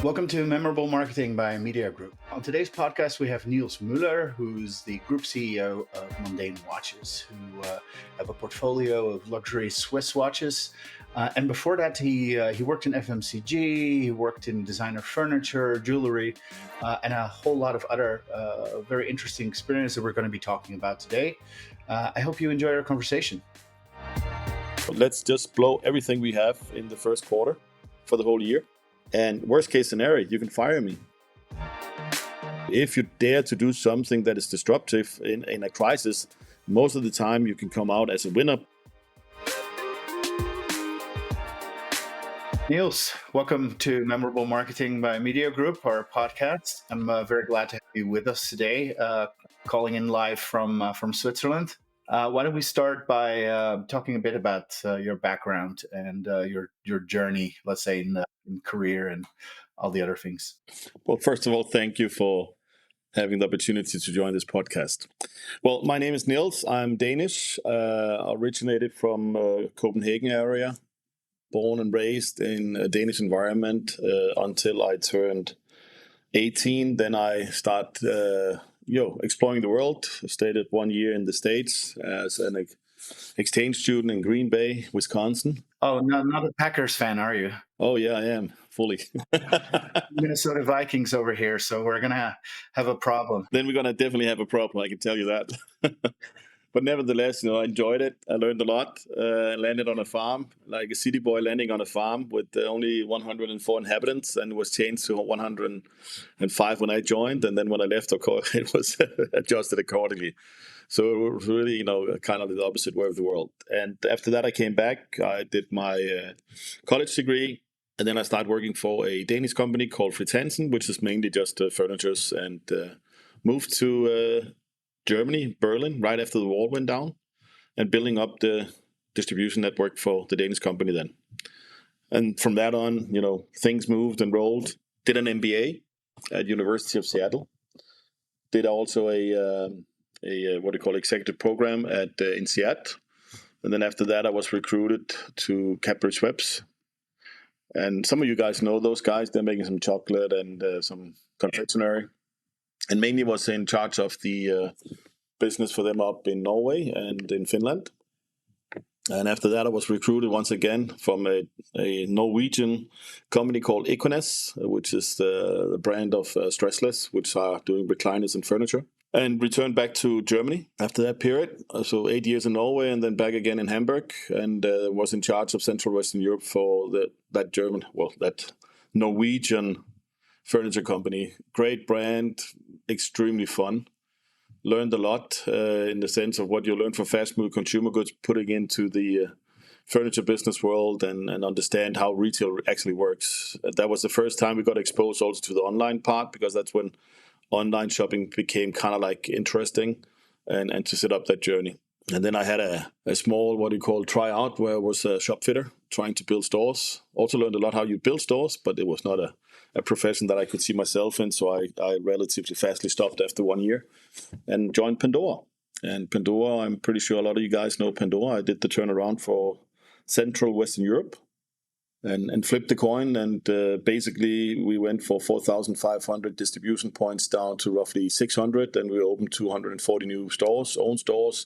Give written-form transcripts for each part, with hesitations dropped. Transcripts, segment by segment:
Welcome to Memorable Marketing by MediaGroup. On today's podcast, we have Niels Møller, who's the group CEO of Mondaine Watches, who have a portfolio of luxury Swiss watches. And before that, he worked in FMCG, he worked in designer furniture, jewelry, and a whole lot of other very interesting experiences that we're going to be talking about today. I hope you enjoy our conversation. Let's just blow everything we have in the first quarter for the whole year. And worst case scenario, you can fire me. If you dare to do something that is disruptive in a crisis, most of the time you can come out as a winner. Niels, welcome to Memorable Marketing by MediaGroup, our podcast. I'm very glad to have you with us today, calling in live from Switzerland. Why don't we start by talking a bit about your background and your journey, let's say, in career and all the other things. Well, first of all, thank you for having the opportunity to join this podcast. Well, my name is Niels. I'm Danish, originated from Copenhagen area, born and raised in a Danish environment until I turned 18. Then I started exploring the world. I stayed 1 year in the States as an exchange student in Green Bay, Wisconsin. Oh, no, not a Packers fan, are you? Oh, yeah, I am, fully. Minnesota Vikings over here, so we're going to have a problem. Then we're going to definitely have a problem, I can tell you that. But nevertheless, I enjoyed it. I learned a lot. Landed on a farm, like a city boy landing on a farm with only 104 inhabitants, and it was changed to 105 when I joined. And then when I left, of course, it was adjusted accordingly. So it was really, kind of the opposite way of the world. And after that, I came back. I did my college degree. And then I started working for a Danish company called Fritz Hansen, which is mainly just furnitures, and moved to Germany, Berlin, right after the wall went down, and building up the distribution network for the Danish company then. And from that on, things moved and rolled. Did an MBA at University of Seattle. Did also a what do you call executive program at INSEAD. And then after that, I was recruited to Cadbury Schweppes. And some of you guys know those guys. They're making some chocolate and some confectionery. And mainly was in charge of the business for them up in Norway and in Finland. And after that, I was recruited once again from a Norwegian company called Equines, which is the brand of Stressless, which are doing recliners and furniture. And returned back to Germany after that period. So 8 years in Norway and then back again in Hamburg. And was in charge of Central Western Europe for that Norwegian furniture company. Great brand, extremely fun. Learned a lot in the sense of what you learn from fast-moving consumer goods, putting into the furniture business world and understand how retail actually works. That was the first time we got exposed also to the online part, because that's when online shopping became kind of like interesting and to set up that journey. And then I had a small, what you call, tryout where I was a shop fitter trying to build stores. Also learned a lot how you build stores, but it was not a profession that I could see myself in. So I relatively fastly stopped after 1 year and joined Pandora. And Pandora, I'm pretty sure a lot of you guys know Pandora. I did the turnaround for Central Western Europe and flipped the coin. And basically, we went for 4,500 distribution points down to roughly 600. And we opened 240 new stores, own stores.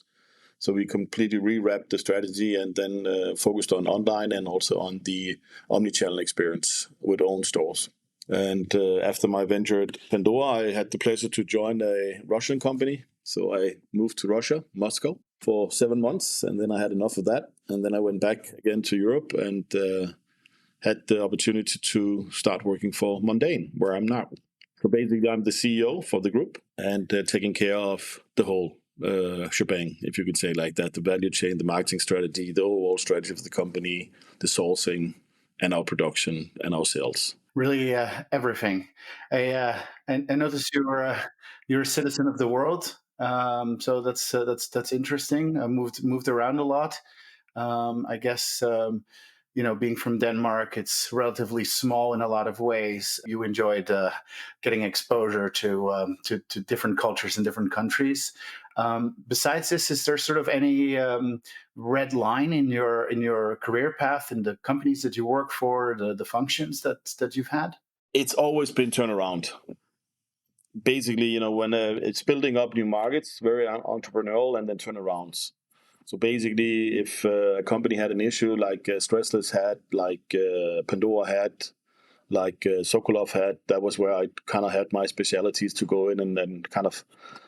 So we completely rewrapped the strategy and then focused on online and also on the omnichannel experience with own stores. And after my venture at Pandora, I had the pleasure to join a Russian company. So I moved to Russia, Moscow, for 7 months. And then I had enough of that. And then I went back again to Europe and had the opportunity to start working for Mondaine, where I'm now. So basically, I'm the CEO for the group and taking care of the whole shebang, if you could say like that, the value chain, the marketing strategy, the overall strategy of the company, the sourcing, and our production and our sales. Really, everything. I noticed you're a citizen of the world, so that's interesting. I moved around a lot. I guess being from Denmark, it's relatively small in a lot of ways. You enjoyed getting exposure to different cultures in different countries. Besides this, is there sort of any red line in your career path in the companies that you work for, the functions that you've had? It's always been turnaround. Basically, when it's building up new markets, very entrepreneurial, and then turnarounds. So basically, if a company had an issue like Stressless had, like Pandora had, like Sokolov had, that was where I kind of had my specialities to go in and then kind of,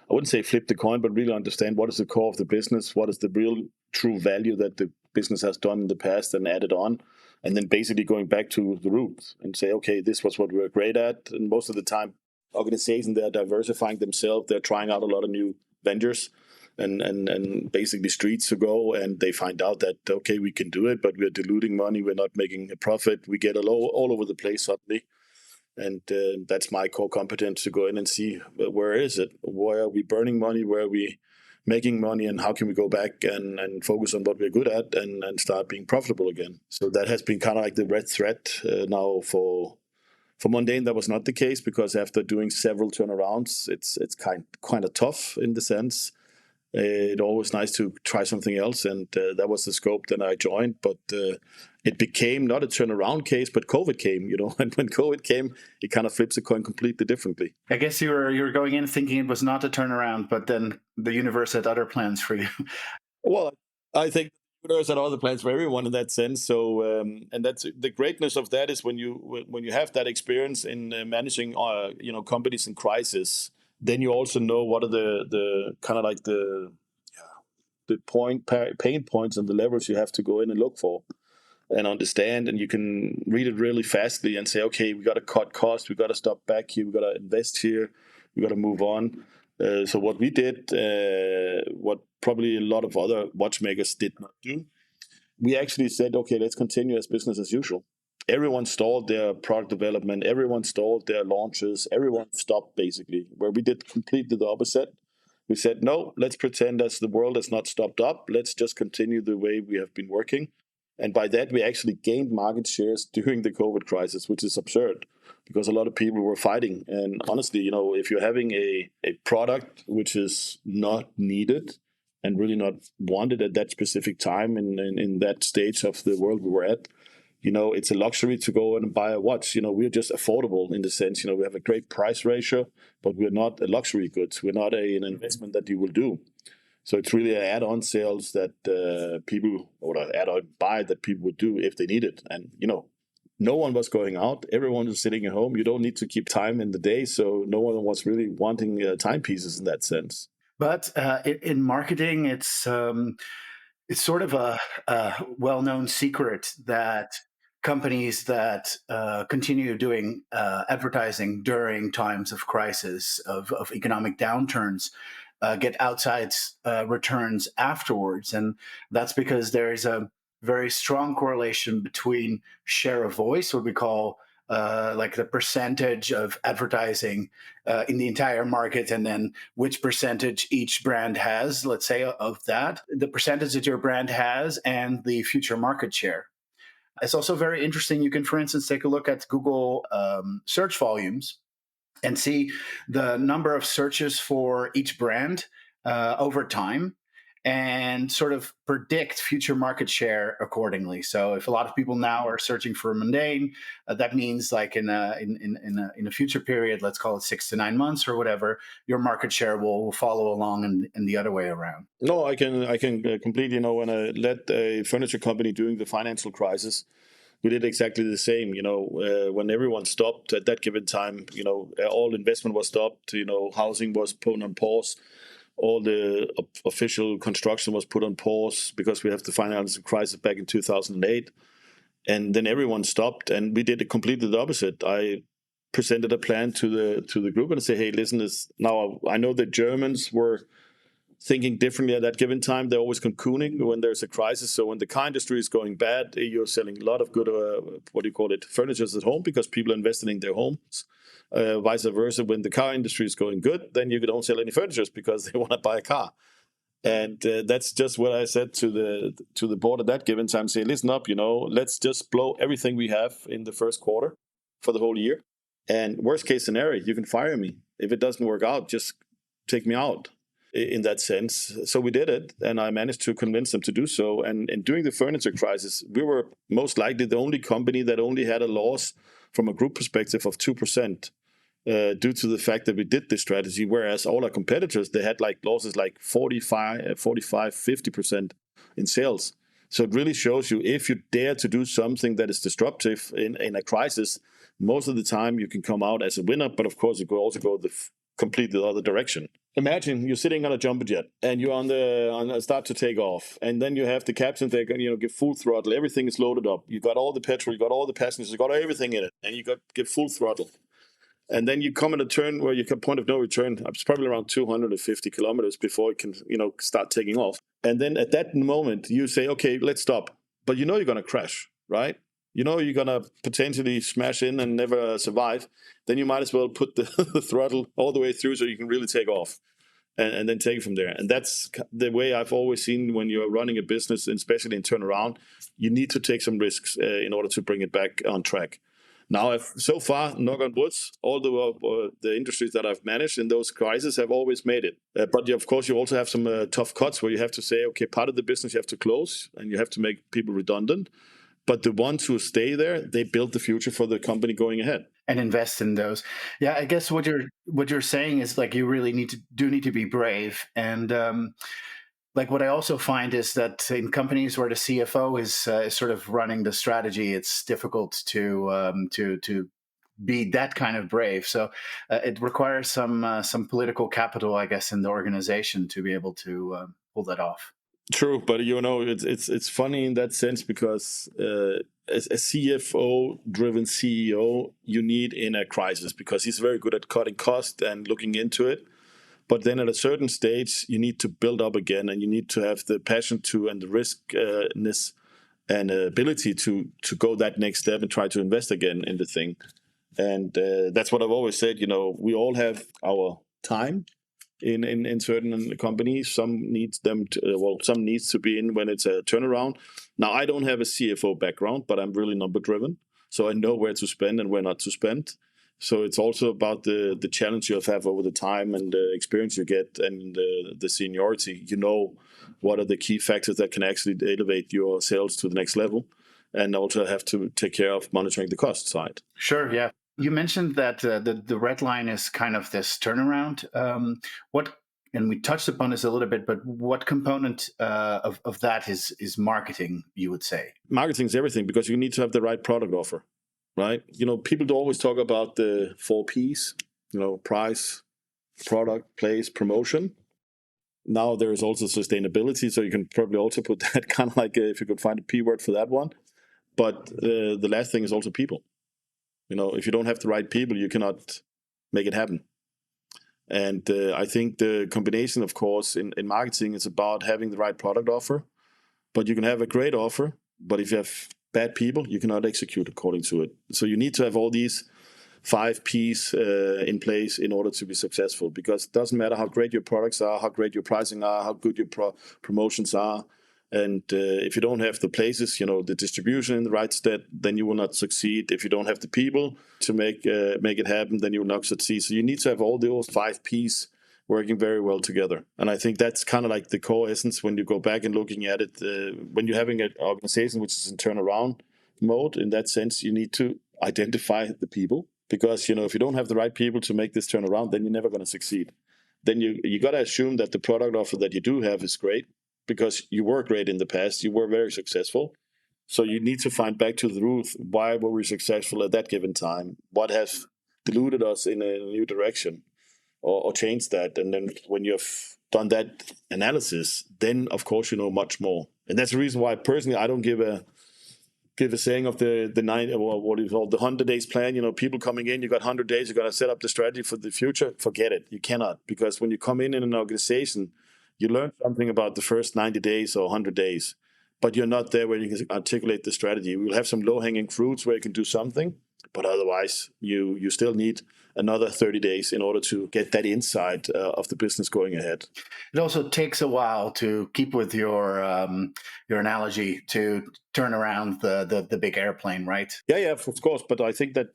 I wouldn't say flip the coin, but really understand what is the core of the business, what is the real true value that the business has done in the past and added on. And then basically going back to the roots and say, okay, this was what we were great at. And most of the time, organizations, they're diversifying themselves. They're trying out a lot of new vendors and basically streets to go, and they find out that, okay, we can do it, but we're diluting money, we're not making a profit, we get all over the place suddenly. And that's my core competence, to go in and see where is it, where are we burning money, where are we making money, and how can we go back and focus on what we're good at and start being profitable again. So that has been kind of like the red thread now for Mondaine. That was not the case, because after doing several turnarounds, it's kind of tough in the sense. It's always nice to try something else, and that was the scope. Then I joined, but it became not a turnaround case, but COVID came. And when COVID came, it kind of flips the coin completely differently. I guess you were going in thinking it was not a turnaround, but then the universe had other plans for you. Well, I think there's other plans for everyone in that sense. So, and that's the greatness of that, is when you have that experience in managing companies in crisis, then you also know what are the kind of like the pain points and the levers you have to go in and look for and understand, and you can read it really fastly and say, okay, we got to cut costs, we got to stop back here, we got to invest here, we got to move on. So what we did, what probably a lot of other watchmakers did not do, we actually said, okay, let's continue as business as usual. Everyone stalled their product development, everyone stalled their launches, everyone stopped basically. Where we did completely the opposite. We said, no, let's pretend as the world has not stopped up. Let's just continue the way we have been working. And by that, we actually gained market shares during the COVID crisis, which is absurd because a lot of people were fighting. And honestly, if you're having a product which is not needed and really not wanted at that specific time in that stage of the world we were at, it's a luxury to go and buy a watch. We're just affordable in the sense, we have a great price ratio, but we're not a luxury goods. We're not an investment that you will do. So it's really an add-on sales that people, or an add-on buy that people would do if they need it. And, no one was going out. Everyone was sitting at home. You don't need to keep time in the day. So no one was really wanting timepieces in that sense. But in marketing, it's sort of a well-known secret that companies that continue doing advertising during times of crisis, of economic downturns, get outside returns afterwards. And that's because there is a very strong correlation between share of voice, what we call like the percentage of advertising in the entire market, and then which percentage each brand has, let's say, of that, the percentage that your brand has, and the future market share. It's also very interesting. You can, for instance, take a look at Google search volumes and see the number of searches for each brand over time, and sort of predict future market share accordingly. So if a lot of people now are searching for Mondaine, that means like in a future period, let's call it 6 to 9 months or whatever, your market share will follow along in the other way around. No, I can completely, when I led a furniture company during the financial crisis, we did exactly the same. When everyone stopped at that given time, all investment was stopped. Housing was put on pause. All the official construction was put on pause because we have the financial crisis back in 2008. And then everyone stopped, and we did completely the opposite. I presented a plan to the group and said, hey, listen, now I know the Germans were thinking differently at that given time. They're always cocooning when there's a crisis. So when the car industry is going bad, you're selling a lot of good, furniture at home because people are investing in their homes. Vice versa, when the car industry is going good, then you don't sell any furniture because they want to buy a car. And that's just what I said to the board at that given time. Say, listen up, let's just blow everything we have in the first quarter for the whole year. And worst case scenario, you can fire me. If it doesn't work out, just take me out in that sense. So we did it, and I managed to convince them to do so. And during the furniture crisis, we were most likely the only company that only had a loss from a group perspective of 2%. Due to the fact that we did this strategy, whereas all our competitors, they had like losses like 50% in sales. So it really shows you, if you dare to do something that is disruptive in a crisis, most of the time you can come out as a winner. But of course, it could also go completely the other direction. Imagine you're sitting on a jumbo jet and you're on the start to take off, and then you have the captain there, give full throttle. Everything is loaded up. You got all the petrol, you got all the passengers, you got everything in it, and you got give full throttle. And then you come at a turn where you can point of no return. It's probably around 250 kilometers before it can, start taking off. And then at that moment, you say, okay, let's stop. But you know you're going to crash, right? You know you're going to potentially smash in and never survive. Then you might as well put the, the throttle all the way through so you can really take off. And then take it from there. And that's the way I've always seen when you're running a business, especially in turnaround. You need to take some risks in order to bring it back on track. Now, so far, knock on wood, all the industries that I've managed in those crises have always made it. But of course, you also have some tough cuts where you have to say, okay, part of the business you have to close and you have to make people redundant. But the ones who stay there, they build the future for the company going ahead. And invest in those. Yeah, I guess what you're saying is like you really need to be brave. And like what I also find is that in companies where the CFO is sort of running the strategy, it's difficult to be that kind of brave. So it requires some political capital, I guess, in the organization to be able to pull that off. True, but it's funny in that sense because as a CFO-driven CEO, you need in a crisis because he's very good at cutting costs and looking into it. But then at a certain stage, you need to build up again, and you need to have the passion to and the riskness and ability to go that next step and try to invest again in the thing. And that's what I've always said. We all have our time in certain companies. Some needs some needs to be in when it's a turnaround. Now, I don't have a CFO background, but I'm really number driven, so I know where to spend and where not to spend. So it's also about the challenge you have over the time and the experience you get and the seniority. What are the key factors that can actually elevate your sales to the next level, and also have to take care of monitoring the cost side. Sure, yeah. You mentioned that the red line is kind of this turnaround. And we touched upon this a little bit, but what component of that is marketing, you would say? Marketing is everything because you need to have the right product offer, right? People always talk about the 4 Ps, price, product, place, promotion. Now there is also sustainability, so you can probably also put that kind of like if you could find a P word for that one. But the last thing is also people. If you don't have the right people, you cannot make it happen. And I think the combination, of course, in marketing is about having the right product offer. But you can have a great offer, but if you have bad people, you cannot execute according to it. So you need to have all these 5 Ps in place in order to be successful, because it doesn't matter how great your products are, how great your pricing are, how good your promotions are. And if you don't have the places, the distribution in the right state, then you will not succeed. If you don't have the people to make it happen, then you will not succeed. So you need to have all those 5 Ps working very well together. And I think that's kind of like the core essence when you go back and looking at it. When you're having an organization which is in turnaround mode, in that sense, you need to identify the people. Because, if you don't have the right people to make this turn around, then you're never going to succeed. Then you got to assume that the product offer that you do have is great because you were great in the past. You were very successful. So you need to find back to the root. Why were we successful at that given time? What has deluded us in a new direction or changed that? And then when you've done that analysis, then, of course, you know much more. And that's the reason why, personally, I don't give a saying of the 9 or what is called the 100 days plan. People coming in, you got 100 days, you got to set up the strategy for the future. Forget it. You cannot, because when you come in an organization, you learn something about the first 90 days or 100 days, but you're not there where you can articulate the strategy. We'll have some low-hanging fruits where you can do something, but otherwise you still need another 30 days in order to get that insight of the business going ahead. It also takes a while to keep with your analogy to turn around the big airplane, right? Yeah, of course. But I think that,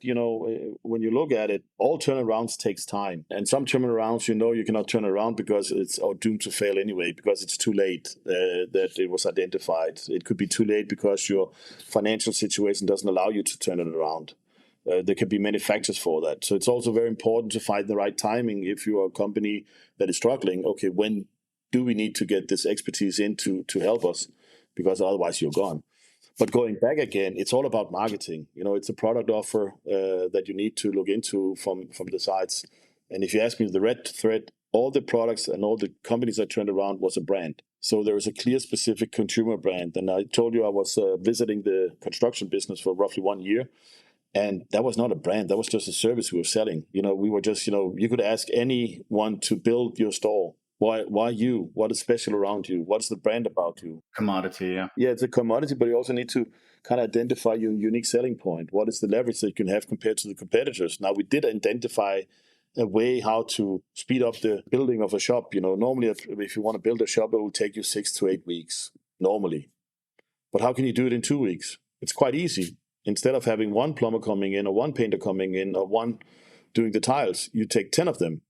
when you look at it, all turnarounds takes time. And some turnarounds, you cannot turn around because it's doomed to fail anyway, because it's too late that it was identified. It could be too late because your financial situation doesn't allow you to turn it around. There can be many factors for that. So it's also very important to find the right timing if you are a company that is struggling. Okay, when do we need to get this expertise in to help us? Because otherwise you're gone. But going back again, it's all about marketing. It's a product offer that you need to look into from the sides. And if you ask me, the red thread, all the products and all the companies I turned around was a brand. So there was a clear, specific consumer brand. And I told you I was visiting the construction business for roughly 1 year. And that was not a brand. That was just a service we were selling. We were just, you could ask anyone to build your store. Why you? What is special around you? What's the brand about you? Commodity, yeah. Yeah, it's a commodity, but you also need to kind of identify your unique selling point. What is the leverage that you can have compared to the competitors? Now, we did identify a way how to speed up the building of a shop. Normally, if you want to build a shop, it will take you 6 to 8 weeks, normally. But how can you do it in 2 weeks? It's quite easy. Instead of having one plumber coming in or one painter coming in or one doing the tiles, you take 10 of them.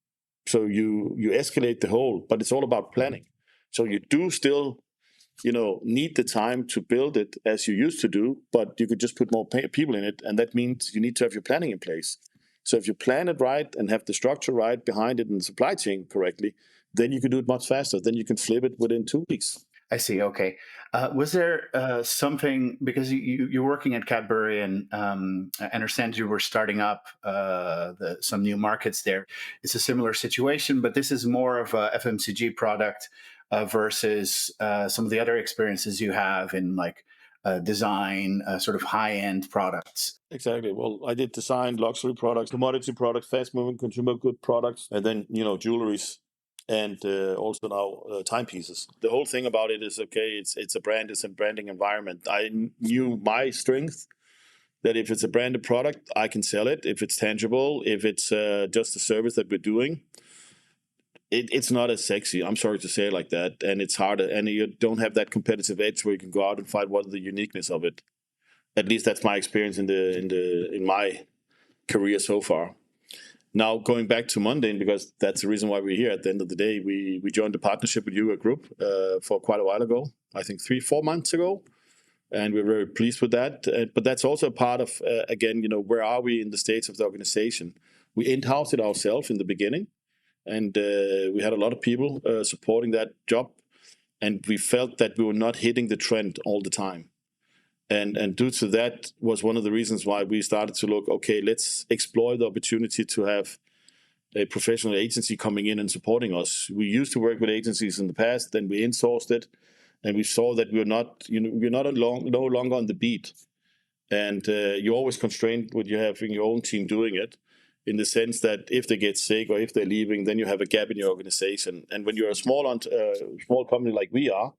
So you escalate the whole, but it's all about planning. So you do still need the time to build it as you used to do, but you could just put more people in it, and that means you need to have your planning in place. So if you plan it right and have the structure right behind it and the supply chain correctly, then you can do it much faster. Then you can flip it within 2 weeks. I see. Okay. Was there something, because you're working at Cadbury, and I understand you were starting up some new markets there. It's a similar situation, but this is more of a FMCG product versus some of the other experiences you have in like design, sort of high-end products. Exactly. Well, I did design luxury products, commodity products, fast-moving consumer good products, and then jewelries, and also now timepieces. The whole thing about it is okay. It's a brand. It's a branding environment. I knew my strength, that if it's a branded product, I can sell it. If it's tangible, if it's just a service that we're doing, it's not as sexy. I'm sorry to say it like that, and it's harder, and you don't have that competitive edge where you can go out and find what is the uniqueness of it. At least that's my experience in my career so far. Now going back to Mondaine, because that's the reason why we're here. At the end of the day, we joined a partnership with MediaGroup for quite a while ago. I think 3-4 months ago, and we're very pleased with that. But that's also a part of again, where are we in the stage of the organization? We in-housed it ourselves in the beginning, and we had a lot of people supporting that job, and we felt that we were not hitting the trend all the time. And due to that was one of the reasons why we started to look, okay, let's explore the opportunity to have a professional agency coming in and supporting us. We used to work with agencies in the past, then we insourced it, and we saw that we're no longer on the beat. And you're always constrained with you having your own team doing it, in the sense that if they get sick or if they're leaving, then you have a gap in your organization. And when you're a small company like we are,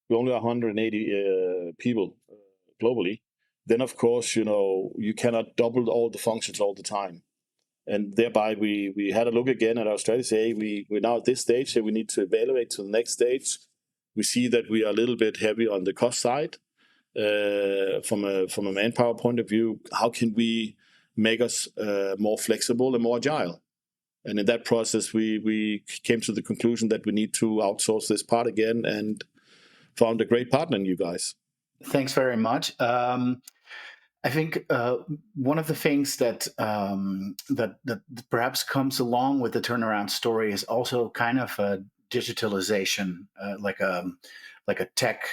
we only are 180 people globally, then of course, you cannot double all the functions all the time. And thereby we had a look again at our strategy. We're now at this stage that we need to evaluate to the next stage. We see that we are a little bit heavy on the cost side. From a manpower point of view, how can we make us more flexible and more agile? And in that process, we came to the conclusion that we need to outsource this part again, and found a great partner in you guys. Thanks very much. I think one of the things that perhaps comes along with the turnaround story is also kind of a digitalization, like a tech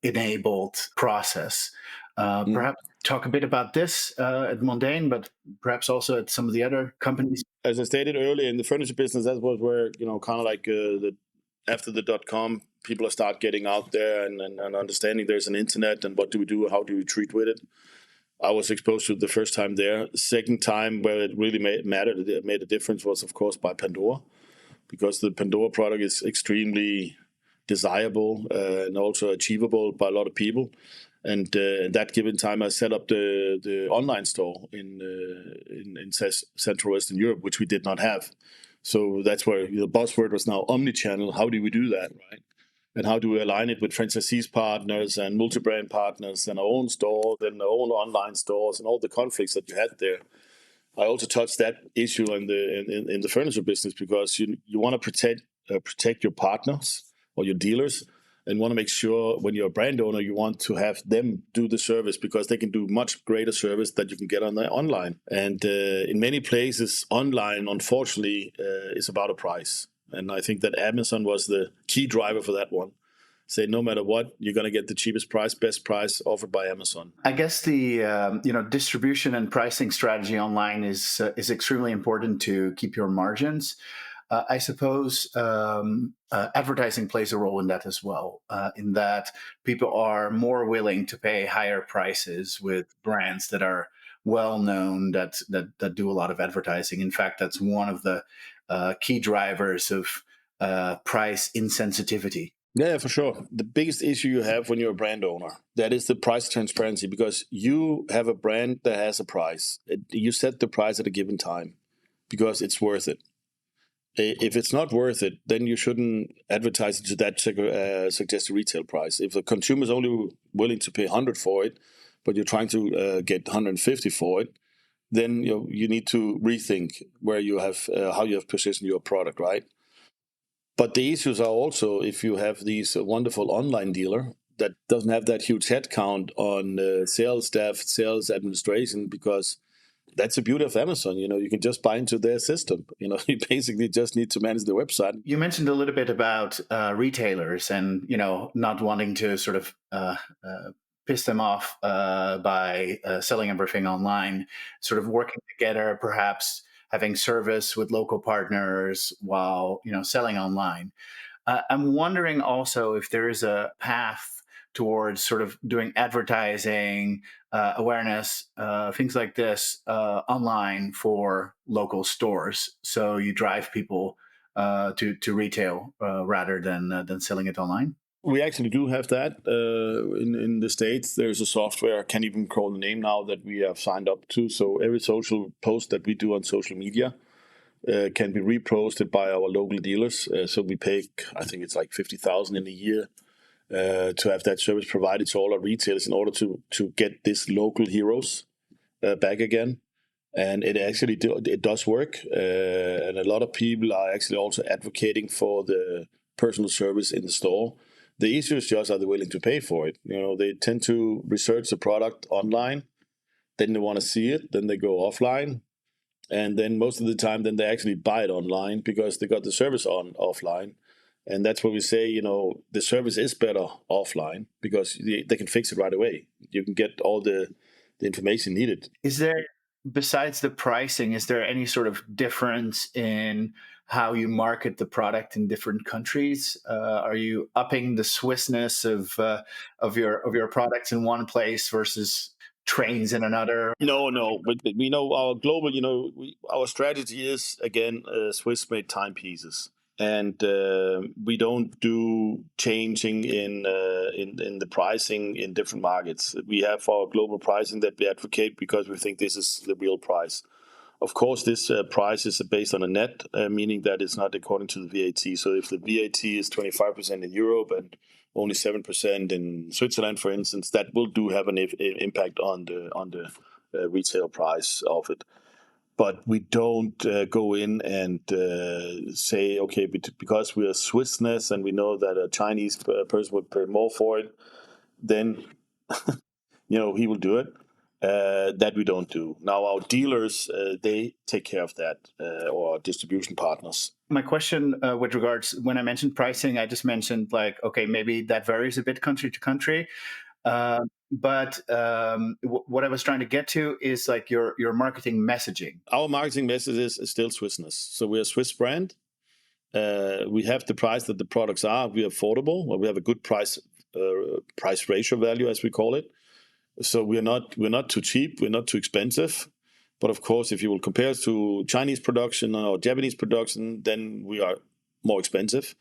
enabled process. Perhaps talk a bit about this at Mondaine, but perhaps also at some of the other companies. As I stated earlier, in the furniture business, that was where kind of like after the .com, people start getting out there and understanding there's an internet, and what do we do, how do we treat with it. I was exposed to it the first time there. Second time where it really made a difference was, of course, by Pandora, because the Pandora product is extremely desirable and also achievable by a lot of people. And at that given time, I set up the online store in Central Western Europe, which we did not have. So that's where the buzzword was now omnichannel. How do we do that, right? And how do we align it with franchisees partners and multi-brand partners and our own stores and our own online stores and all the conflicts that you had there? I also touched that issue in the furniture business, because you want to protect your partners or your dealers, and want to make sure when you're a brand owner, you want to have them do the service because they can do much greater service that you can get on the online. And in many places, online, unfortunately, is about a price. And I think that Amazon was the key driver for that one. Say no matter what, you're going to get the cheapest price, best price offered by Amazon. I guess the distribution and pricing strategy online is extremely important to keep your margins. I suppose advertising plays a role in that as well. In that people are more willing to pay higher prices with brands that are well known, that do a lot of advertising. In fact, that's one of the key drivers of price insensitivity. Yeah, for sure. The biggest issue you have when you're a brand owner, that is the price transparency, because you have a brand that has a price. You set the price at a given time because it's worth it. If it's not worth it, then you shouldn't advertise it to that suggested retail price. If the consumer is only willing to pay 100 for it, but you're trying to get 150 for it, then you need to rethink where you have how you have positioned your product, right? But the issues are also if you have these wonderful online dealer that doesn't have that huge headcount on sales staff, sales administration, because that's the beauty of Amazon. You can just buy into their system. You basically just need to manage the website. You mentioned a little bit about retailers and not wanting to sort of piss them off by selling everything online, sort of working together, perhaps having service with local partners while selling online. I'm wondering also if there is a path towards sort of doing advertising, awareness, things like this online for local stores. So you drive people to retail rather than selling it online. We actually do have that in the States. There's a software, I can't even recall the name now, that we have signed up to. So every social post that we do on social media can be reposted by our local dealers. So we pay, I think it's like 50,000 in a year to have that service provided to all our retailers in order to get these local heroes back again. And it actually it does work. And a lot of people are actually also advocating for the personal service in the store. The issue is just, are they willing to pay for it? They tend to research the product online, then they want to see it, then they go offline, and then most of the time then they actually buy it online because they got the service on offline. And that's what we say, the service is better offline because they can fix it right away. You can get all the information needed. Is there, besides the pricing, is there any sort of difference in how you market the product in different countries? Are you upping the Swissness of your products in one place versus trains in another? No, but we know our global, our strategy is again Swiss-made timepieces, and we don't do changing in the pricing in different markets. We have our global pricing that we advocate because we think this is the real price. Of course, this price is based on a net, meaning that it's not according to the VAT. So if the VAT is 25% in Europe and only 7% in Switzerland, for instance, that will do have an impact on the retail price of it. But we don't go in and say, okay, because we are Swissness and we know that a Chinese person would pay more for it, then he will do it. That we don't do. Now, our dealers, they take care of that, or distribution partners. My question with regards, when I mentioned pricing, I just mentioned okay, maybe that varies a bit country to country. But what I was trying to get to is your marketing messaging. Our marketing message is still Swissness. So we're a Swiss brand. We have the price that the products are. We're affordable. Or we have a good price ratio value, as we call it. So we're not too cheap. We're not too expensive. But of course, if you will compare us to Chinese production or Japanese production, then we are more expensive.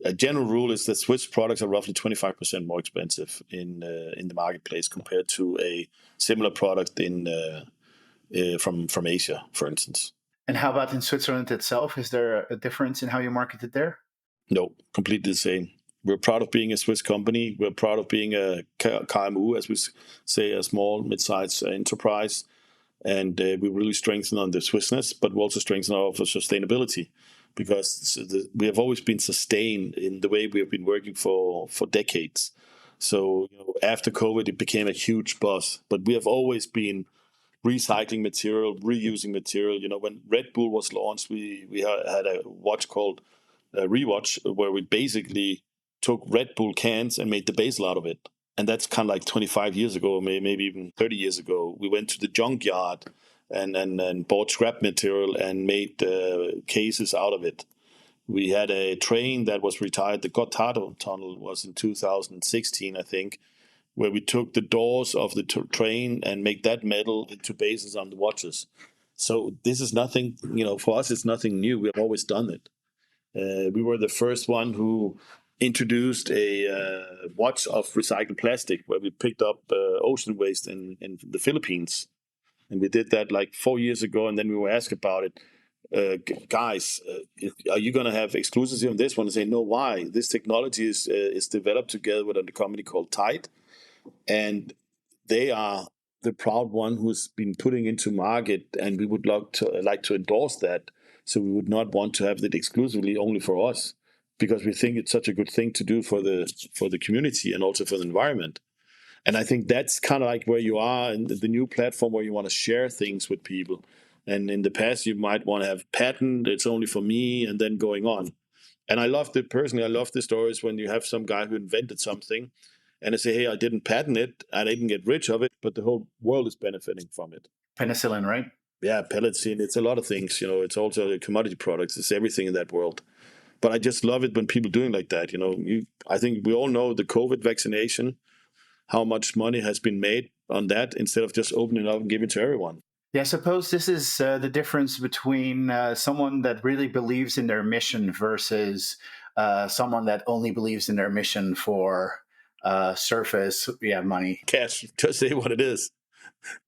A general rule is that Swiss products are roughly 25% more expensive in the marketplace compared to a similar product from Asia, for instance. And how about in Switzerland itself? Is there a difference in how you market it there? No, completely the same. We're proud of being a Swiss company. We're proud of being a KMU, as we say, a small, mid-sized enterprise. And we really strengthen on the Swissness, but we also strengthen our sustainability. because we have always been sustained in the way we have been working for decades. So after COVID, it became a huge buzz, but we have always been recycling material, reusing material. When Red Bull was launched, we had a watch called Rewatch, where we basically took Red Bull cans and made the basil out of it. And that's kind of like 25 years ago, maybe even 30 years ago. We went to the junkyard and bought scrap material and made cases out of it. We had a train that was retired. The Gotthard tunnel was in 2016, I think, where we took the doors of the train and make that metal into bases on the watches. So this is nothing, for us, it's nothing new. We have always done it. We were the first one who introduced a watch of recycled plastic, where we picked up ocean waste in the Philippines. And we did that like 4 years ago, and then we were asked about it. Guys, are you going to have exclusivity on this one? And say, no, why? This technology is developed together with a company called Tide, and they are the proud one who's been putting into market, and we would like to endorse that. So we would not want to have it exclusively only for us, because we think it's such a good thing to do for the community and also for the environment. And I think that's kind of like where you are in the new platform, where you want to share things with people. And in the past, you might want to have patent, it's only for me, and then going on. And I loved it personally. I love the stories when you have some guy who invented something and they say, hey, I didn't patent it, I didn't get rich of it, but the whole world is benefiting from it. Penicillin, right? Yeah, pellets, it's a lot of things. It's also commodity products. It's everything in that world. But I just love it when people doing like that. I think we all know the COVID vaccination, how much money has been made on that instead of just opening it up and giving it to everyone. Yeah, I suppose this is the difference between someone that really believes in their mission versus someone that only believes in their mission for surface, money. Cash, just say what it is.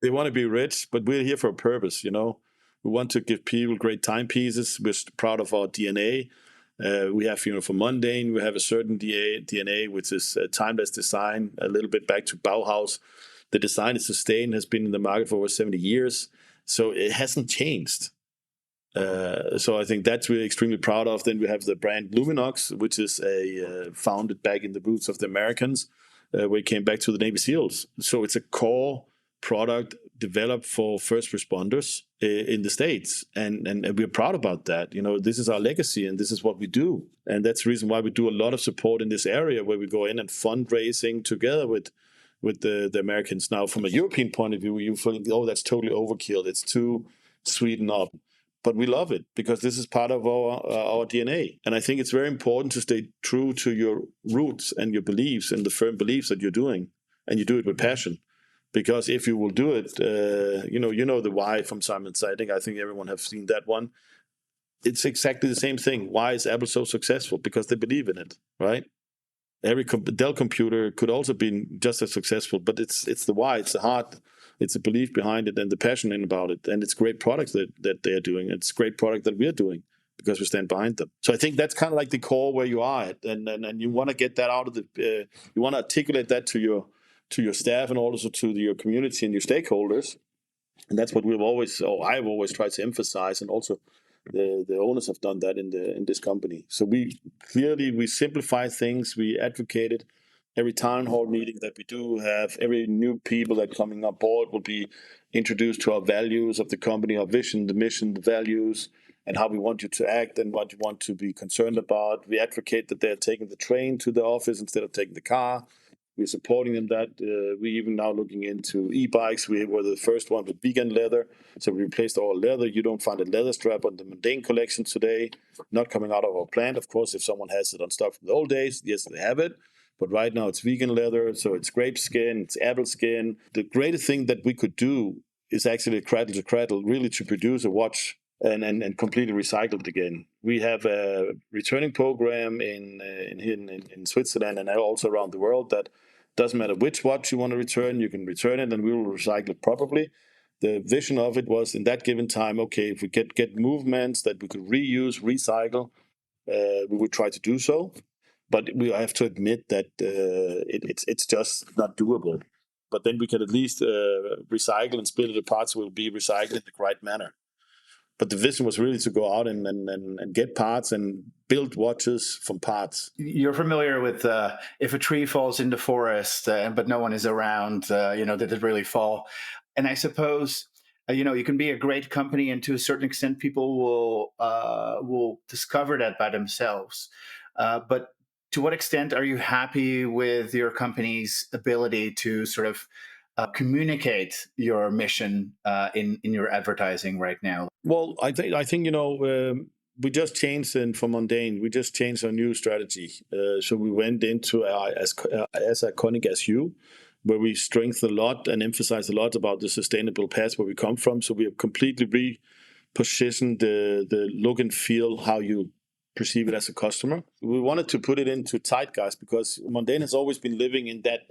They want to be rich, but we're here for a purpose. We want to give people great timepieces. We're proud of our DNA. We have, for Mondaine, we have a certain DNA, which is timeless design, a little bit back to Bauhaus. The design is sustained, has been in the market for over 70 years. So it hasn't changed. So I think that's we're extremely proud of. Then we have the brand Luminox, which is founded back in the roots of the Americans, where it came back to the Navy SEALs. So it's a core product developed for first responders in the States. And we're proud about that. This is our legacy and this is what we do. And that's the reason why we do a lot of support in this area, where we go in and fundraising together with the Americans. Now, from a European point of view, you think, oh, that's totally overkill. It's too sweetened up. But we love it because this is part of our DNA. And I think it's very important to stay true to your roots and your beliefs and the firm beliefs that you're doing. And you do it with passion. Because if you will do it, you know the why from Simon Sinek. I think everyone have seen that one. It's exactly the same thing. Why is Apple so successful? Because they believe in it, right? Every Dell computer could also be just as successful, but it's the why, it's the heart, it's the belief behind it and the passion about it, and it's great products that they are doing. It's great product that we are doing because we stand behind them. So I think that's kind of like the core where you are at, and you want to get that out of you want to articulate that to your staff and also to your community and your stakeholders, and that's what I've always tried to emphasize, and also the owners have done that in this company. So we simplify things. We advocate it. Every town hall meeting that we do have, every new people that coming on board will be introduced to our values of the company, our vision, the mission, the values, and how we want you to act and what you want to be concerned about. We advocate that they're taking the train to the office instead of taking the car. We're supporting them that. We even now looking into e-bikes. We were the first one with vegan leather. So we replaced all leather. You don't find a leather strap on the Mondaine collection today. Not coming out of our plant. Of course, if someone has it on stock from the old days, yes, they have it. But right now it's vegan leather. So it's grape skin, it's apple skin. The greatest thing that we could do is actually cradle to cradle, really to produce a watch and completely recycle it again. We have a returning program in Switzerland and also around the world that doesn't matter which watch you want to return, you can return it and we will recycle it properly. The vision of it was in that given time, okay, if we get movements that we could reuse, recycle, we would try to do so. But we have to admit that it's just not doable. But then we can at least recycle and split it apart so it will be recycled in the right manner. But the vision was really to go out and get parts and build watches from parts. You're familiar with if a tree falls in the forest, but no one is around, did it really fall? And I suppose you can be a great company, and to a certain extent, people will discover that by themselves. But to what extent are you happy with your company's ability to sort of communicate your mission in your advertising right now? Well, I think we just changed from Mondaine. We just changed our new strategy. So we went into as iconic as you, where we strengthened a lot and emphasized a lot about the sustainable path where we come from. So we have completely repositioned the look and feel, how you perceive it as a customer. We wanted to put it into zeitgeist because Mondaine has always been living in that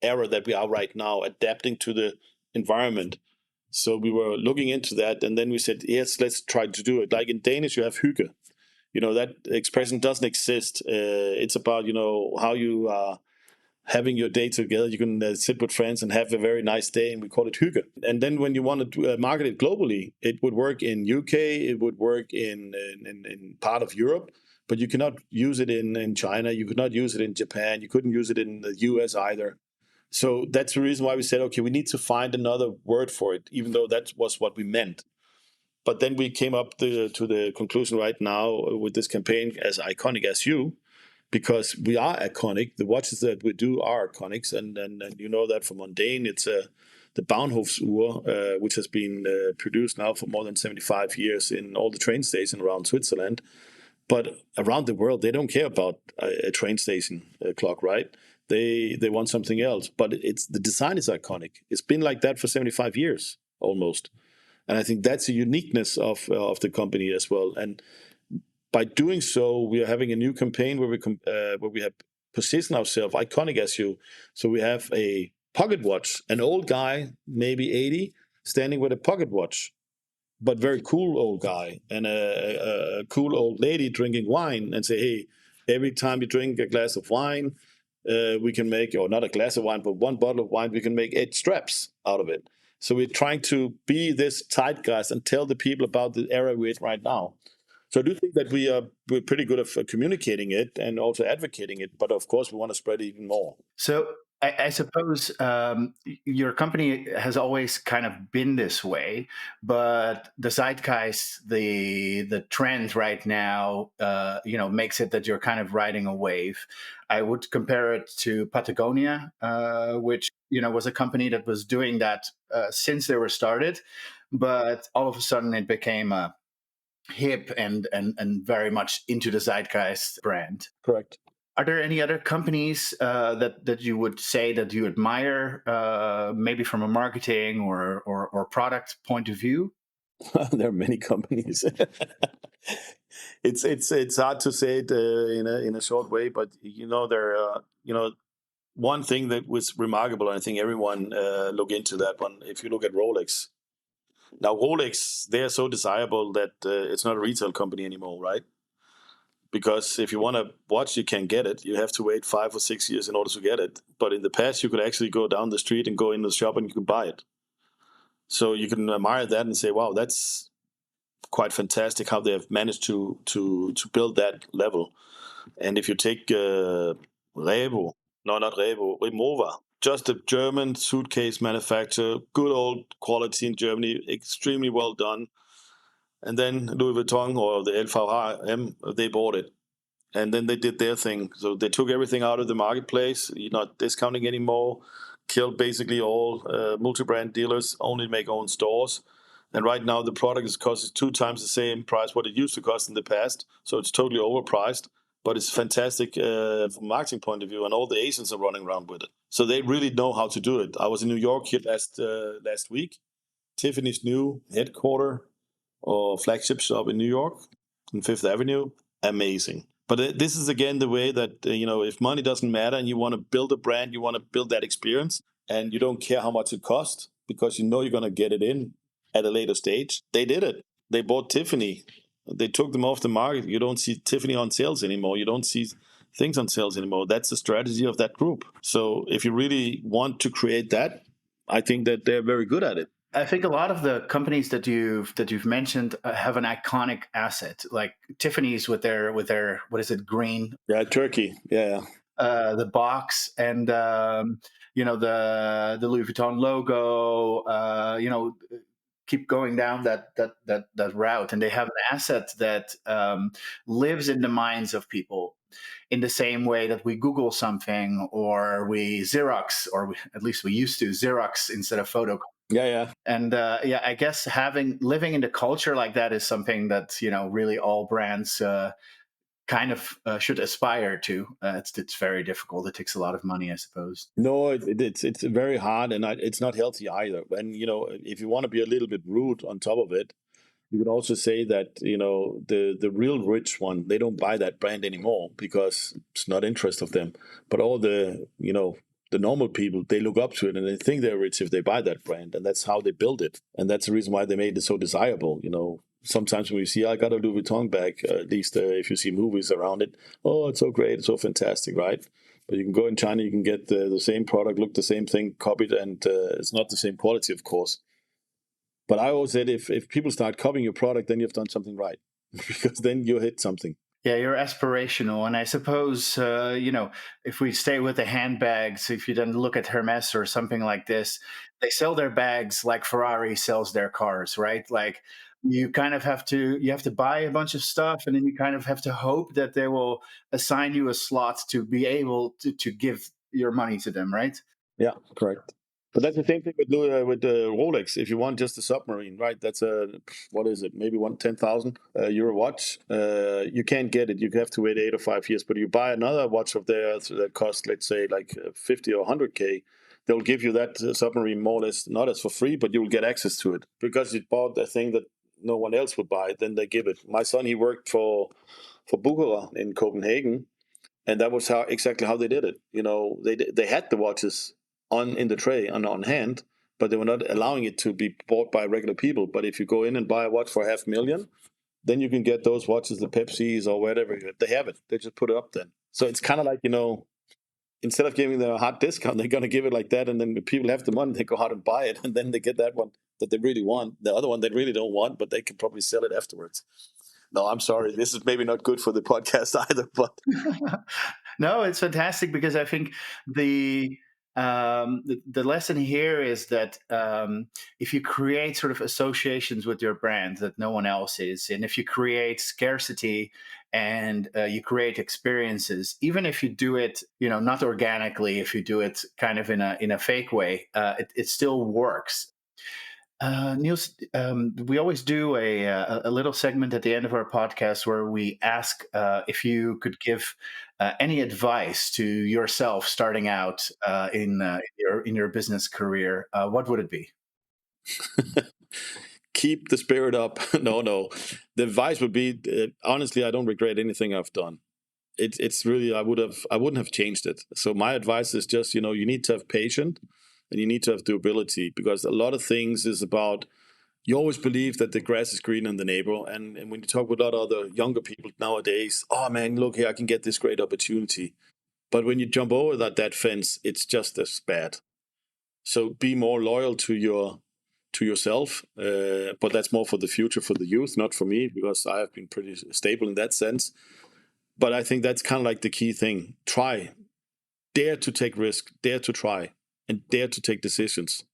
era that we are right now, adapting to the environment. So we were looking into that, and then we said, yes, let's try to do it. Like in Danish, you have hygge. That expression doesn't exist. It's about, how you are having your day together. You can sit with friends and have a very nice day, and we call it hygge. And then when you want to market it globally, it would work in UK, it would work in part of Europe, but you cannot use it in China. You could not use it in Japan. You couldn't use it in the US either. So that's the reason why we said, okay, we need to find another word for it, even though that was what we meant. But then we came up to the conclusion right now with this campaign, as iconic as you, because we are iconic. The watches that we do are iconics, and you know that from Mondaine, it's the Bahnhofsuhr, which has been produced now for more than 75 years in all the train stations around Switzerland. But around the world, they don't care about a train station clock, right? They want something else. But the design is iconic. It's been like that for 75 years almost, and I think that's a uniqueness of the company as well. And by doing so, we are having a new campaign where we have positioned ourselves iconic as you. So we have a pocket watch, an old guy, maybe 80, standing with a pocket watch, but very cool old guy, and a cool old lady drinking wine, and say, hey, every time you drink a glass of wine, we can make, or not a glass of wine, but one bottle of wine, we can make 8 straps out of it. So we're trying to be this zeitgeist and tell the people about the era we're in right now. So I do think that we're pretty good at communicating it and also advocating it, but of course we want to spread it even more. So I suppose your company has always kind of been this way, but the zeitgeist, the trend right now, makes it that you're kind of riding a wave. I would compare it to Patagonia, which was a company that was doing that since they were started, but all of a sudden it became a hip and very much into the zeitgeist brand. Correct. Are there any other companies that you would say that you admire, maybe from a marketing or product point of view? There are many companies. It's hard to say it in a short way, but there one thing that was remarkable, and I think everyone look into that one. If you look at Rolex, now Rolex, they are so desirable that it's not a retail company anymore, right? Because if you want to watch, you can get it. You have to wait 5 or 6 years in order to get it. But in the past, you could actually go down the street and go in the shop and you could buy it. So you can admire that and say, wow, that's quite fantastic how they have managed to build that level. And if you take Revo, no, not Revo, Remova, just a German suitcase manufacturer, good old quality in Germany, extremely well done. And then Louis Vuitton or the LVM, they bought it. And then they did their thing. So they took everything out of the marketplace. You're not discounting anymore. Killed basically all multi-brand dealers. Only make own stores. And right now the product is costing 2 times the same price what it used to cost in the past. So it's totally overpriced. But it's fantastic from a marketing point of view, and all the Asians are running around with it. So they really know how to do it. I was in New York here last week. Tiffany's new headquarter or flagship shop in New York, on Fifth Avenue, amazing. But this is again the way that if money doesn't matter and you want to build a brand, you want to build that experience, and you don't care how much it costs because you're going to get it in at a later stage. They did it. They bought Tiffany. They took them off the market. You don't see Tiffany on sales anymore. You don't see things on sales anymore. That's the strategy of that group. So if you really want to create that, I think that they're very good at it. I think a lot of the companies that you've mentioned have an iconic asset, like Tiffany's with their what is it, green, Yeah, Turkey. Yeah, the box, and the Louis Vuitton logo. Keep going down that route, and they have an asset that lives in the minds of people in the same way that we Google something, or we Xerox, or at least we used to Xerox instead of photo. yeah, yeah. And yeah, I guess having living in the culture like that is something that really all brands kind of should aspire to. It's very difficult. It takes a lot of money, I suppose. No, it's very hard, and it's not healthy either. And if you want to be a little bit rude on top of it, you could also say that the real rich one, they don't buy that brand anymore because it's not interest of them. But all the normal people, they look up to it and they think they're rich if they buy that brand, and that's how they build it, and that's the reason why they made it so desirable. Sometimes when you see I got a Louis Vuitton bag, at least if you see movies around it, oh, it's so great, it's so fantastic, right? But you can go in China, you can get the same product, look the same thing, copied, and it's not the same quality, of course. But I always said if people start copying your product, then you've done something right because then you hit something. Yeah, you're aspirational, and I suppose if we stay with the handbags, if you then look at Hermes or something like this, they sell their bags like Ferrari sells their cars, right? Like you have to buy a bunch of stuff, and then you kind of have to hope that they will assign you a slot to be able to give your money to them, right? Yeah, correct. But that's the same thing with Rolex. If you want just a submarine, right? That's a what is it? Maybe one 10,000 euro watch. You can't get it. You have to wait 8 or 5 years. But you buy another watch of theirs that costs, let's say, like 50 or 100K. They'll give you that submarine more or less, not as for free, but you will get access to it because you bought a thing that no one else would buy. Then they give it. My son, he worked for Bugara in Copenhagen, and that was how exactly how they did it. They had the watches on in the tray on hand, but they were not allowing it to be bought by regular people. But if you go in and buy a watch for 500,000, then you can get those watches, the Pepsis or whatever. They have it. They just put it up then. So it's kind of like instead of giving them a hard discount, they're going to give it like that, and then the people have the money, they go out and buy it, and then they get that one that they really want, the other one they really don't want, but they can probably sell it afterwards. No, I'm sorry. This is maybe not good for the podcast either, but No, it's fantastic because I think the lesson here is that if you create sort of associations with your brand that no one else is, and if you create scarcity and you create experiences, even if you do it, not organically, if you do it kind of in a fake way, it still works. Niels, we always do a little segment at the end of our podcast where we ask if you could give any advice to yourself starting out in your business career. What would it be? keep the spirit up. No, no. The advice would be honestly, I don't regret anything I've done. It's really I wouldn't have changed it. So my advice is just you need to have patience and you need to have durability because a lot of things is about you always believe that the grass is greener than the neighbor. And when you talk with a lot of other younger people nowadays, oh man, look here, I can get this great opportunity. But when you jump over that fence, it's just as bad. So be more loyal to yourself, but that's more for the future for the youth, not for me, because I have been pretty stable in that sense. But I think that's kind of like the key thing. Try, dare to take risk, dare to try, and dare to take decisions.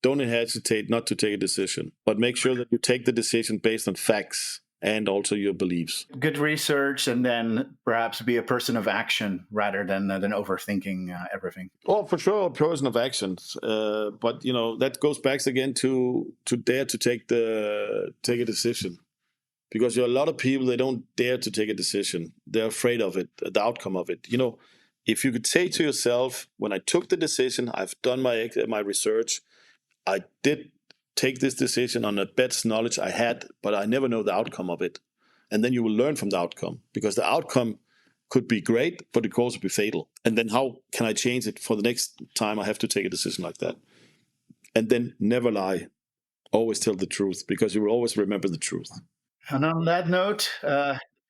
Don't hesitate not to take a decision, but make sure that you take the decision based on facts and also your beliefs. Good research, and then perhaps be a person of action rather than overthinking everything. Oh, for sure, a person of actions. But that goes back again to dare to take a decision. Because there are a lot of people they don't dare to take a decision. They're afraid of it, the outcome of it. If you could say to yourself, when I took the decision, I've done my research, I did take this decision on the best knowledge I had, but I never know the outcome of it. And then you will learn from the outcome because the outcome could be great, but it could also be fatal. And then how can I change it for the next time I have to take a decision like that? And then never lie. Always tell the truth because you will always remember the truth. And on that note,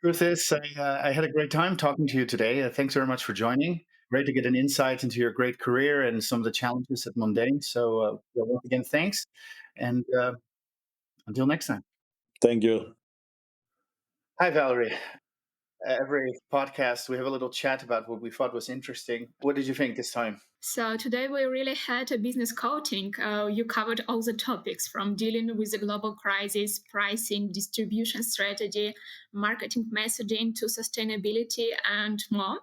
truth is, I had a great time talking to you today. Thanks very much for joining. great to get an insight into your great career and some of the challenges at Mondaine. So, once again, thanks. And until next time. Thank you. Hi, Valerie. Every podcast, we have a little chat about what we thought was interesting. What did you think this time? So today we really had a business coaching. You covered all the topics from dealing with the global crisis, pricing, distribution strategy, marketing messaging to sustainability and more.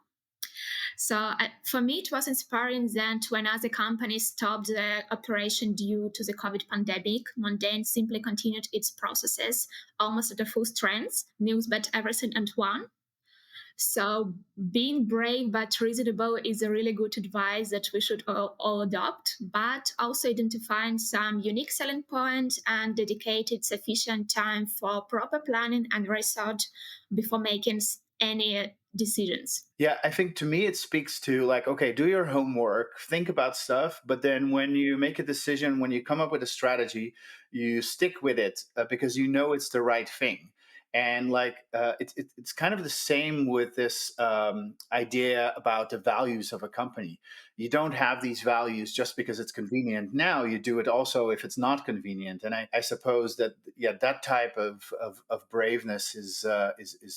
So for me, it was inspiring that when other companies stopped their operation due to the COVID pandemic, Mondaine simply continued its processes almost at a full strength, Niels bet everything at one. So being brave but reasonable is a really good advice that we should all adopt, but also identifying some unique selling points and dedicated sufficient time for proper planning and research before making any decisions. Yeah, I think to me it speaks to like, okay, do your homework, think about stuff, but then when you make a decision, when you come up with a strategy, you stick with it because you know it's the right thing. And like, it's kind of the same with this idea about the values of a company. You don't have these values just because it's convenient. Now you do it also if it's not convenient. And I suppose that yeah, that type of braveness is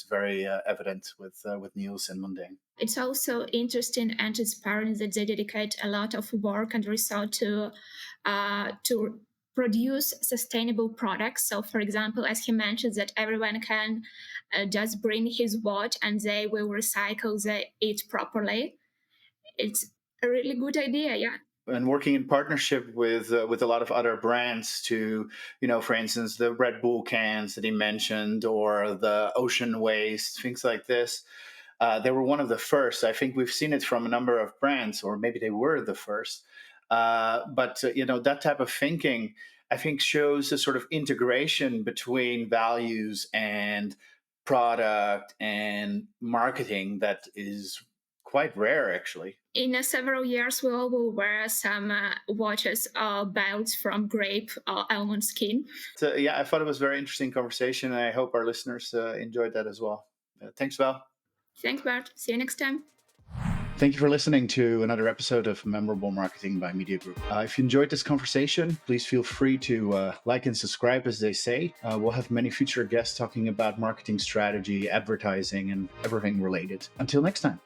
very evident with Niels and Mondaine. It's also interesting and inspiring that they dedicate a lot of work and research to produce sustainable products. So, for example, as he mentioned, that everyone can just bring his watch and they will recycle it properly. It's a really good idea, yeah. And working in partnership with a lot of other brands to, for instance, the Red Bull cans that he mentioned, or the ocean waste, things like this. They were one of the first. I think we've seen it from a number of brands, or maybe they were the first. But that type of thinking, I think, shows a sort of integration between values and product and marketing that is quite rare, actually. In several years, we all will wear some watches or belts from grape or almond skin. So, yeah, I thought it was a very interesting conversation, and I hope our listeners enjoyed that as well. Thanks, Val. Thanks, Bart. See you next time. Thank you for listening to another episode of Memorable Marketing by MediaGroup. If you enjoyed this conversation, please feel free to like and subscribe, as they say. We'll have many future guests talking about marketing strategy, advertising, and everything related. Until next time.